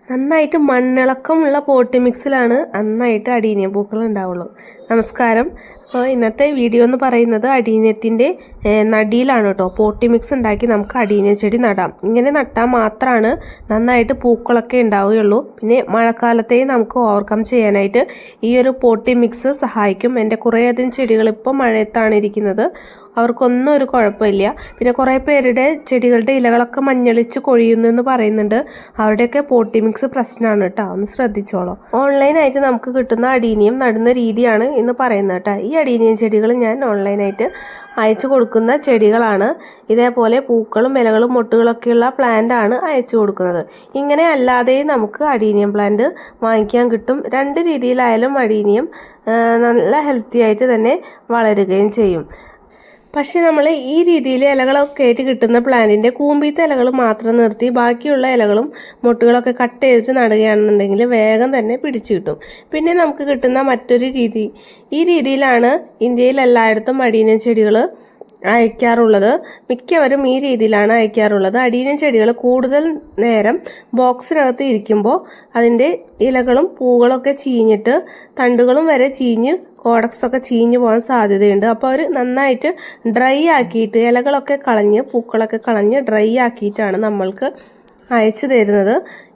നന്നായിട്ട് മണ്ണിളക്കമുള്ള പോട്ടി മിക്സിലാണ് നന്നായിട്ട് അടീനിയം പൂക്കൾ ഉണ്ടാവുള്ളൂ. നമസ്കാരം. അപ്പോൾ ഇന്നത്തെ വീഡിയോ എന്ന് പറയുന്നത് അടീനിയത്തിൻ്റെ നടിയിലാണ് കേട്ടോ. പോട്ടി മിക്സ് ഉണ്ടാക്കി നമുക്ക് അടീനിയ ചെടി നടാം. ഇങ്ങനെ നട്ടാൽ മാത്രമാണ് നന്നായിട്ട് പൂക്കളൊക്കെ ഉണ്ടാവുകയുള്ളൂ. പിന്നെ മഴക്കാലത്തെയും നമുക്ക് ഓവർകം ചെയ്യാനായിട്ട് ഈ ഒരു പോട്ടി മിക്സ് സഹായിക്കും. എൻ്റെ കുറേയധികം ചെടികൾ ഇപ്പോൾ മഴയത്താണ് ഇരിക്കുന്നത്. അവർക്കൊന്നും ഒരു കുഴപ്പമില്ല. പിന്നെ കുറേ പേരുടെ ചെടികളുടെ ഇലകളൊക്കെ മഞ്ഞളിച്ച് കൊഴിയുന്നു എന്ന് പറയുന്നുണ്ട്. അവരുടെയൊക്കെ പോട്ടി മിക്സ് പ്രശ്നമാണ് കേട്ടോ. ഒന്ന് ശ്രദ്ധിച്ചോളൂ. ഓൺലൈനായിട്ട് നമുക്ക് കിട്ടുന്ന അടീനിയം നടുന്ന രീതിയാണ് ഇന്ന് പറയുന്നത് കേട്ടോ. ഈ അടീനിയം ചെടികൾ ഞാൻ ഓൺലൈനായിട്ട് അയച്ചു കൊടുക്കുന്ന ചെടികളാണ്. ഇതേപോലെ പൂക്കളും ഇലകളും മൊട്ടുകളൊക്കെയുള്ള പ്ലാന്റാണ് അയച്ചു കൊടുക്കുന്നത്. ഇങ്ങനെ അല്ലാതെയും നമുക്ക് അടീനിയം പ്ലാന്റ് വാങ്ങിക്കാൻ കിട്ടും. രണ്ട് രീതിയിലായാലും അടീനിയം നല്ല ഹെൽത്തി ആയിട്ട് തന്നെ വളരുകയും ചെയ്യും. പക്ഷേ നമ്മൾ ഈ രീതിയിൽ ഇലകളൊക്കെ ആയിട്ട് കിട്ടുന്ന പ്ലാന്റിൻ്റെ കൂമ്പീത്തെ ഇലകൾ മാത്രം നിർത്തി ബാക്കിയുള്ള ഇലകളും മൊട്ടുകളൊക്കെ കട്ട് ചെയ്തിട്ട് നടുകയാണെന്നുണ്ടെങ്കിൽ വേഗം തന്നെ പിടിച്ചു കിട്ടും. പിന്നെ നമുക്ക് കിട്ടുന്ന മറ്റൊരു രീതി, ഈ രീതിയിലാണ് ഇന്ത്യയിൽ എല്ലായിടത്തും അടീനിയം ചെടികൾ അയക്കാറുള്ളത്. മിക്കവരും ഈ രീതിയിലാണ് അയക്കാറുള്ളത്. അടീനിയം ചെടികൾ കൂടുതൽ നേരം ബോക്സിനകത്ത് ഇരിക്കുമ്പോൾ അതിൻ്റെ ഇലകളും പൂകളൊക്കെ ചീഞ്ഞിട്ട് തണ്ടുകളും വരെ ചീഞ്ഞ് കോഡക്സൊക്കെ ചീഞ്ഞു പോകാൻ സാധ്യതയുണ്ട്. അപ്പോൾ അവർ നന്നായിട്ട് ഡ്രൈ ആക്കിയിട്ട് ഇലകളൊക്കെ കളഞ്ഞ് പൂക്കളൊക്കെ കളഞ്ഞ് ഡ്രൈ ആക്കിയിട്ടാണ് നമ്മൾക്ക് അയച്ചു തരുന്നത്.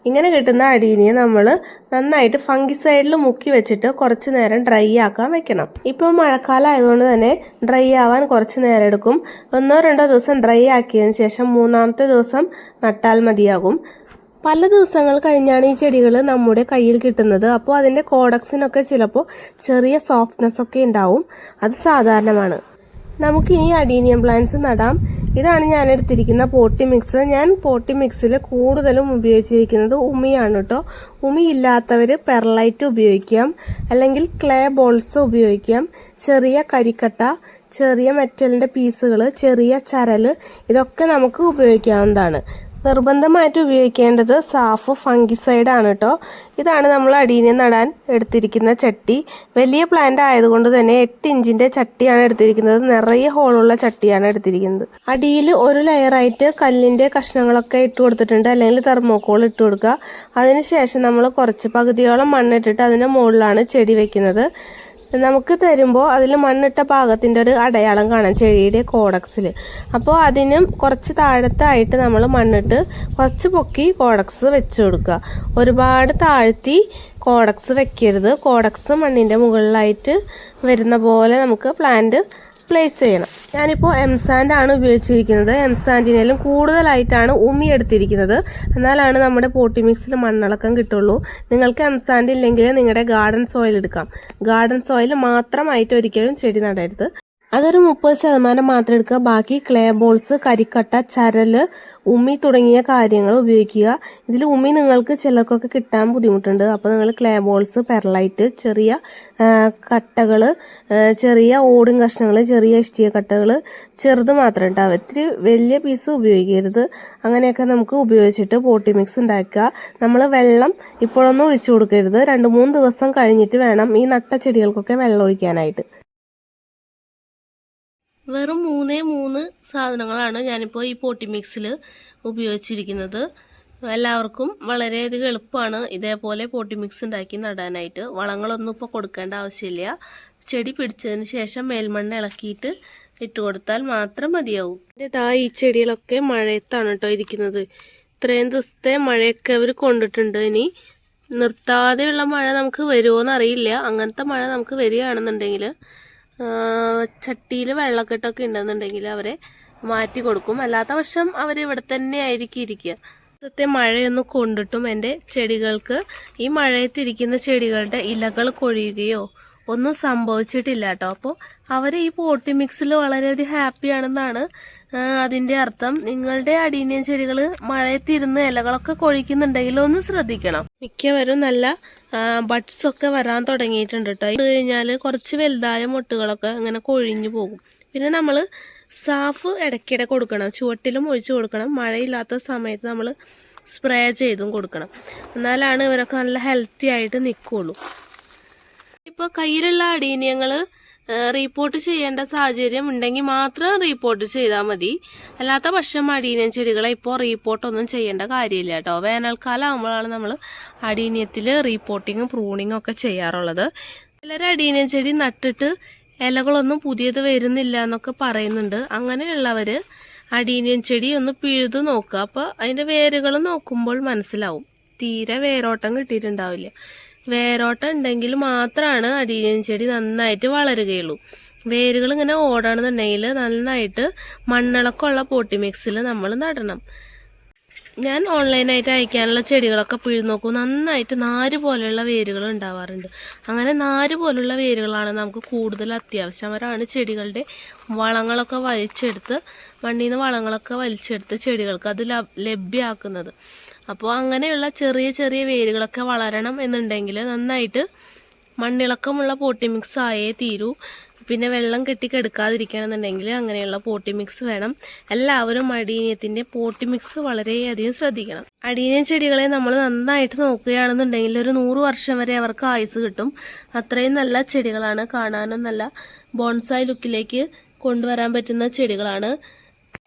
ഇങ്ങനെ കിട്ടുന്ന അടീനിയെ നമ്മൾ നന്നായിട്ട് ഫംഗിസൈഡിൽ മുക്കി വെച്ചിട്ട് കുറച്ച് നേരം ഡ്രൈ ആക്കാൻ വെക്കണം. ഇപ്പോൾ മഴക്കാലം ആയതുകൊണ്ട് തന്നെ ഡ്രൈ ആവാൻ കുറച്ച് നേരം എടുക്കും. 1-2 ദിവസം ഡ്രൈ ആക്കിയതിന് ശേഷം 3-ാമത്തെ ദിവസം നട്ടാൽ മതിയാകും. പല ദിവസങ്ങൾ കഴിഞ്ഞാണ് ഈ ചെടികൾ നമ്മുടെ കയ്യിൽ കിട്ടുന്നത്. അപ്പോൾ അതിൻ്റെ കോഡക്സിനൊക്കെ ചിലപ്പോൾ ചെറിയ സോഫ്റ്റ്നെസ് ഒക്കെ ഉണ്ടാവും. അത് സാധാരണമാണ്. നമുക്കിനി അടീനിയം പ്ലാന്റ്സ് നടാം. ഇതാണ് ഞാൻ എടുത്തിരിക്കുന്ന പോട്ടി മിക്സ്. ഞാൻ പോട്ടി മിക്സിൽ കൂടുതലും ഉപയോഗിച്ചിരിക്കുന്നത് ഉമിയാണ് കേട്ടോ. ഉമി ഇല്ലാത്തവർ പെർലൈറ്റ് ഉപയോഗിക്കാം, അല്ലെങ്കിൽ ക്ലേ ബോൾസ് ഉപയോഗിക്കാം. ചെറിയ കരിക്കട്ട, ചെറിയ മെറ്റലിൻ്റെ പീസുകൾ, ചെറിയ ചരൽ, ഇതൊക്കെ നമുക്ക് ഉപയോഗിക്കാവുന്നതാണ്. നിർബന്ധമായിട്ട് ഉപയോഗിക്കേണ്ടത് സാഫ് ഫംഗിസൈഡാണ് കേട്ടോ. ഇതാണ് നമ്മൾ അടീനിയം നടാൻ എടുത്തിരിക്കുന്ന ചട്ടി. വലിയ പ്ലാന്റ് ആയതുകൊണ്ട് തന്നെ 8 ഇഞ്ചിൻ്റെ ചട്ടിയാണ് എടുത്തിരിക്കുന്നത്. നിറയെ ഹോളുള്ള ചട്ടിയാണ് എടുത്തിരിക്കുന്നത്. അടിയിൽ ഒരു ലെയറായിട്ട് കല്ലിൻ്റെ കഷ്ണങ്ങളൊക്കെ ഇട്ട് കൊടുത്തിട്ടുണ്ട്, അല്ലെങ്കിൽ തെർമോക്കോൾ ഇട്ട് കൊടുക്കുക. അതിനുശേഷം നമ്മൾ കുറച്ച് പകുതിയോളം മണ്ണിട്ടിട്ട് അതിൻ്റെ മുകളിലാണ് ചെടി വെക്കുന്നത്. നമുക്ക് തരുമ്പോൾ അതിൽ മണ്ണിട്ട പാകത്തിൻ്റെ ഒരു അടയാളം കാണാം ചെടിയുടെ കോഡക്സിൽ. അപ്പോൾ അതിനും കുറച്ച് താഴത്തായിട്ട് നമ്മൾ മണ്ണിട്ട് കുറച്ച് പൊക്കി കോഡക്സ് വെച്ച് കൊടുക്കുക. ഒരുപാട് താഴ്ത്തി കോഡക്സ് വെക്കരുത്. കോഡക്സ് മണ്ണിൻ്റെ മുകളിലായിട്ട് വരുന്ന പോലെ നമുക്ക് പ്ലാന്റ് പ്ലേസ് ചെയ്യണം. ഞാനിപ്പോൾ എംസാൻഡ് ആണ് ഉപയോഗിച്ചിരിക്കുന്നത്. എംസാൻഡിനേലും കൂടുതലായിട്ടാണ് ഉമി എടുത്തിരിക്കുന്നത്. എന്നാലാണ് നമ്മുടെ പോട്ടി മിക്സിൽ മണ്ണിളക്കം കിട്ടുള്ളൂ. നിങ്ങൾക്ക് എംസാൻഡ് ഇല്ലെങ്കിൽ നിങ്ങളുടെ ഗാർഡൻ സോയിൽ എടുക്കാം. ഗാർഡൻ സോയിൽ മാത്രമായിട്ട് ഒരിക്കലും ചെടി നടരുത്. അതൊരു 30% മാത്രം എടുക്കുക. ബാക്കി ക്ലേ ബോൾസ്, കരിക്കട്ട, ചരല്, ഉമി തുടങ്ങിയ കാര്യങ്ങൾ ഉപയോഗിക്കുക. ഇതിൽ ഉമി നിങ്ങൾക്ക് ചിലർക്കൊക്കെ കിട്ടാൻ ബുദ്ധിമുട്ടുണ്ട്. അപ്പോൾ നിങ്ങൾ ക്ലേ ബോൾസ്, പെർലൈറ്റ്, ചെറിയ കട്ടകൾ, ചെറിയ ഓടും കഷ്ണങ്ങൾ, ചെറിയ ഇഷ്ടിക കട്ടകൾ, ചെറുത് മാത്രം ഉണ്ടാവും. ഇത്തിരി വലിയ പീസ് ഉപയോഗിക്കരുത്. അങ്ങനെയൊക്കെ നമുക്ക് ഉപയോഗിച്ചിട്ട് പോട്ടി മിക്സ് ഉണ്ടാക്കുക. നമ്മൾ വെള്ളം ഇപ്പോഴൊന്നും ഒഴിച്ചു കൊടുക്കരുത്. 2-3 ദിവസം കഴിഞ്ഞിട്ട് വേണം ഈ നട്ട ചെടികൾക്കൊക്കെ വെള്ളം ഒഴിക്കാനായിട്ട്. വെറും 3 സാധനങ്ങളാണ് ഞാനിപ്പോൾ ഈ പോട്ടി മിക്സിൽ ഉപയോഗിച്ചിരിക്കുന്നത്. എല്ലാവർക്കും വളരെയധികം എളുപ്പമാണ് ഇതേപോലെ പോട്ടി മിക്സ് ഉണ്ടാക്കി നടാനായിട്ട്. വളങ്ങളൊന്നും ഇപ്പോൾ കൊടുക്കേണ്ട ആവശ്യമില്ല. ചെടി പിടിച്ചതിന് ശേഷം മേൽമണ്ണ് ഇളക്കിയിട്ട് ഇട്ട് കൊടുത്താൽ മാത്രം മതിയാവും. ഈ ചെടികളൊക്കെ മഴയത്താണ് കേട്ടോ ഇരിക്കുന്നത്. ഇത്രയും ദിവസത്തെ മഴയൊക്കെ അവർ കൊണ്ടിട്ടുണ്ട്. ഇനി നിർത്താതെയുള്ള മഴ നമുക്ക് വരുമോയെന്ന് അറിയില്ല. അങ്ങനത്തെ മഴ നമുക്ക് വരികയാണെന്നുണ്ടെങ്കിൽ ചട്ടിയിൽ വെള്ളക്കെട്ടൊക്കെ ഉണ്ടെന്നുണ്ടെങ്കിൽ അവരെ മാറ്റി കൊടുക്കും. അല്ലാത്ത പക്ഷം അവർ ഇവിടെ തന്നെ ആയിരിക്കും ഇരിക്കുക. ഇന്നത്തെ മഴയൊന്ന് കൊണ്ടിട്ടും എൻ്റെ ചെടികൾക്ക്, ഈ മഴയത്തിരിക്കുന്ന ചെടികളുടെ ഇലകൾ കൊഴിയുകയോ ഒന്നും സംഭവിച്ചിട്ടില്ല കേട്ടോ. അപ്പോൾ അവർ ഈ പോട്ടി മിക്സിൽ വളരെയധികം ഹാപ്പിയാണെന്നാണ് അതിൻ്റെ അർത്ഥം. നിങ്ങളുടെ അടീനിയം ചെടികൾ മഴയത്തിരുന്ന് ഇലകളൊക്കെ കൊഴിക്കുന്നുണ്ടെങ്കിൽ ഒന്ന് ശ്രദ്ധിക്കണം. മിക്കവരും നല്ല ബഡ്സ് ഒക്കെ വരാൻ തുടങ്ങിയിട്ടുണ്ട് കേട്ടോ. ഇത് കഴിഞ്ഞാൽ കുറച്ച് വലുതായ മൊട്ടുകളൊക്കെ അങ്ങനെ കൊഴിഞ്ഞു പോകും. പിന്നെ നമ്മൾ സാഫ് ഇടയ്ക്കിടെ കൊടുക്കണം. ചുവട്ടിലും ഒഴിച്ചു കൊടുക്കണം. മഴയില്ലാത്ത സമയത്ത് നമ്മൾ സ്പ്രേ ചെയ്തും കൊടുക്കണം. എന്നാലാണ് ഇവരൊക്കെ നല്ല ഹെൽത്തി ആയിട്ട് നിൽക്കുള്ളൂ. ഇപ്പോൾ കയ്യിലുള്ള അടീനിയങ്ങൾ റീപോർട്ട് ചെയ്യേണ്ട സാഹചര്യം ഉണ്ടെങ്കിൽ മാത്രം റീപോർട്ട് ചെയ്താൽ മതി. അല്ലാത്ത പക്ഷം അടീനിയം ചെടികളെ ഇപ്പോൾ റീപോർട്ടൊന്നും ചെയ്യേണ്ട കാര്യമില്ല കേട്ടോ. വേനൽക്കാലം ആകുമ്പോഴാണ് നമ്മൾ അടീനിയത്തിൽ റീപോർട്ടിങ്ങും പ്രൂണിങ്ങും ഒക്കെ ചെയ്യാറുള്ളത്. ചിലർ അടീനിയം ചെടി നട്ടിട്ട് ഇലകളൊന്നും പുതിയത് വരുന്നില്ല എന്നൊക്കെ പറയുന്നുണ്ട്. അങ്ങനെയുള്ളവർ അടീനിയം ചെടി ഒന്ന് പിഴുത് നോക്കുക. അപ്പോൾ അതിൻ്റെ വേരുകൾ നോക്കുമ്പോൾ മനസ്സിലാവും തീരെ വേരോട്ടം കിട്ടിയിട്ടുണ്ടാവില്ല. വേരോട്ടം ഉണ്ടെങ്കിൽ മാത്രമാണ് അടീനിയം ചെടി നന്നായിട്ട് വളരുകയുള്ളൂ. വേരുകൾ ഇങ്ങനെ ഓടണമെന്നുണ്ടെങ്കിൽ നന്നായിട്ട് മണ്ണിളക്കമുള്ള പോട്ടി മിക്സിൽ നമ്മൾ നടണം. ഞാൻ ഓൺലൈനായിട്ട് അയക്കാനുള്ള ചെടികളൊക്കെ പിഴുതു നോക്കും. നന്നായിട്ട് നാര് പോലെയുള്ള വേരുകൾ ഉണ്ടാവാറുണ്ട്. അങ്ങനെ നാര് പോലുള്ള വേരുകളാണ് നമുക്ക് കൂടുതൽ അത്യാവശ്യമാണ് ചെടികളുടെ വളങ്ങളൊക്കെ വലിച്ചെടുത്ത് മണ്ണിൽ നിന്ന് വളങ്ങളൊക്കെ വലിച്ചെടുത്ത് ചെടികൾക്ക് അത് ലഭ്യമാക്കുന്നത്. അപ്പോൾ അങ്ങനെയുള്ള ചെറിയ ചെറിയ വേരുകളൊക്കെ വളരണം എന്നുണ്ടെങ്കിൽ നന്നായിട്ട് മണ്ണിളക്കമുള്ള പോട്ടി മിക്സ് ആയേ തീരൂ. പിന്നെ വെള്ളം കെട്ടിക്കെടുക്കാതിരിക്കണമെന്നുണ്ടെങ്കിൽ അങ്ങനെയുള്ള പോട്ടി മിക്സ് വേണം. എല്ലാവരും അടീനിയത്തിൻ്റെ പോട്ടി മിക്സ് വളരെയധികം ശ്രദ്ധിക്കണം. അടീനിയം ചെടികളെ നമ്മൾ നന്നായിട്ട് നോക്കുകയാണെന്നുണ്ടെങ്കിൽ ഒരു 100 വർഷം വരെ അവർക്ക് ആയുസ് കിട്ടും. അത്രയും നല്ല ചെടികളാണ്. കാണാനും നല്ല ബോൺസായി ലുക്കിലേക്ക് കൊണ്ടുവരാൻ പറ്റുന്ന ചെടികളാണ്.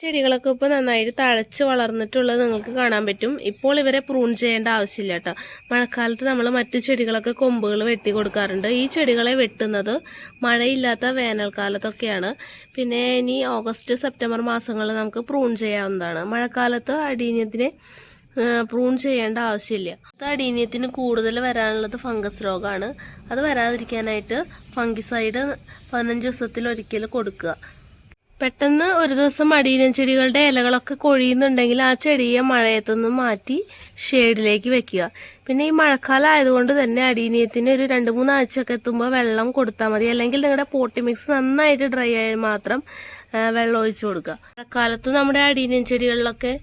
ചെടികളൊക്കെ ഇപ്പോൾ നന്നായിട്ട് തഴച്ച് വളർന്നിട്ടുള്ളത് നിങ്ങൾക്ക് കാണാൻ പറ്റും. ഇപ്പോൾ ഇവരെ പ്രൂൺ ചെയ്യേണ്ട ആവശ്യമില്ല കേട്ടോ. മഴക്കാലത്ത് നമ്മൾ മറ്റ് ചെടികളൊക്കെ കൊമ്പുകൾ വെട്ടി കൊടുക്കാറുണ്ട്. ഈ ചെടികളെ വെട്ടുന്നത് മഴയില്ലാത്ത വേനൽക്കാലത്തൊക്കെയാണ്. പിന്നെ ഇനി ഓഗസ്റ്റ് സെപ്റ്റംബർ മാസങ്ങളിൽ നമുക്ക് പ്രൂൺ ചെയ്യാവുന്നതാണ്. മഴക്കാലത്ത് അടീനിയത്തിനെ പ്രൂൺ ചെയ്യേണ്ട ആവശ്യമില്ല. അടീനിയത്തിന് കൂടുതൽ വരാനുള്ളത് ഫംഗസ് രോഗമാണ്. അത് വരാതിരിക്കാനായിട്ട് ഫംഗിസൈഡ് 15 ദിവസത്തിലൊരിക്കൽ കൊടുക്കുക. പെട്ടെന്ന് ഒരു ദിവസം അടീനിയം ചെടികളുടെ ഇലകളൊക്കെ കൊഴിയുന്നുണ്ടെങ്കിൽ ആ ചെടിയെ മഴയത്തുനിന്ന് മാറ്റി ഷെയ്ഡിലേക്ക് വെക്കുക. പിന്നെ ഈ മഴക്കാലം ആയതുകൊണ്ട് തന്നെ അടീനിയത്തിന് ഒരു 2-3 ആഴ്ചയൊക്കെ എത്തുമ്പോൾ വെള്ളം കൊടുത്താൽ മതി. അല്ലെങ്കിൽ നിങ്ങളുടെ പോട്ടി മിക്സ് നന്നായിട്ട് ഡ്രൈ ആയാൽ മാത്രം വെള്ളം ഒഴിച്ചു കൊടുക്കുക. മഴക്കാലത്ത് നമ്മുടെ അടീനിയം ചെടികളിലൊക്കെ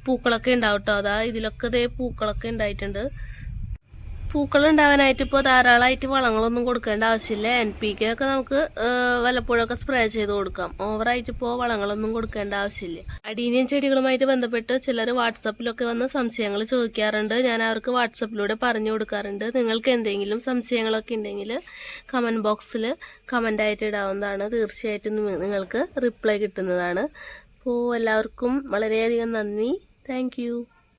പൂക്കളൊക്കെ ഉണ്ടാവും കേട്ടോ. അതാ ഇതിലൊക്കെ ഇതേ പൂക്കളൊക്കെ ഉണ്ടായിട്ടുണ്ട്. പൂക്കൾ ഉണ്ടാവാനായിട്ട് ഇപ്പോൾ ധാരാളമായിട്ട് വളങ്ങളൊന്നും കൊടുക്കേണ്ട ആവശ്യമില്ല. NPK ഒക്കെ നമുക്ക് വല്ലപ്പോഴൊക്കെ സ്പ്രേ ചെയ്ത് കൊടുക്കാം. ഓവറായിട്ട് ഇപ്പോൾ വളങ്ങളൊന്നും കൊടുക്കേണ്ട ആവശ്യമില്ല. അടീനിയം ചെടികളുമായിട്ട് ബന്ധപ്പെട്ട് ചിലർ വാട്സപ്പിലൊക്കെ വന്ന് സംശയങ്ങൾ ചോദിക്കാറുണ്ട്. ഞാൻ അവർക്ക് വാട്സപ്പിലൂടെ പറഞ്ഞു കൊടുക്കാറുണ്ട്. നിങ്ങൾക്ക് എന്തെങ്കിലും സംശയങ്ങളൊക്കെ ഉണ്ടെങ്കിൽ കമൻറ്റ് ബോക്സിൽ കമൻ്റായിട്ട് ഇടാവുന്നതാണ്. തീർച്ചയായിട്ടും നിങ്ങൾക്ക് റിപ്ലൈ കിട്ടുന്നതാണ്. അപ്പോൾ എല്ലാവർക്കും വളരെയധികം നന്ദി. താങ്ക്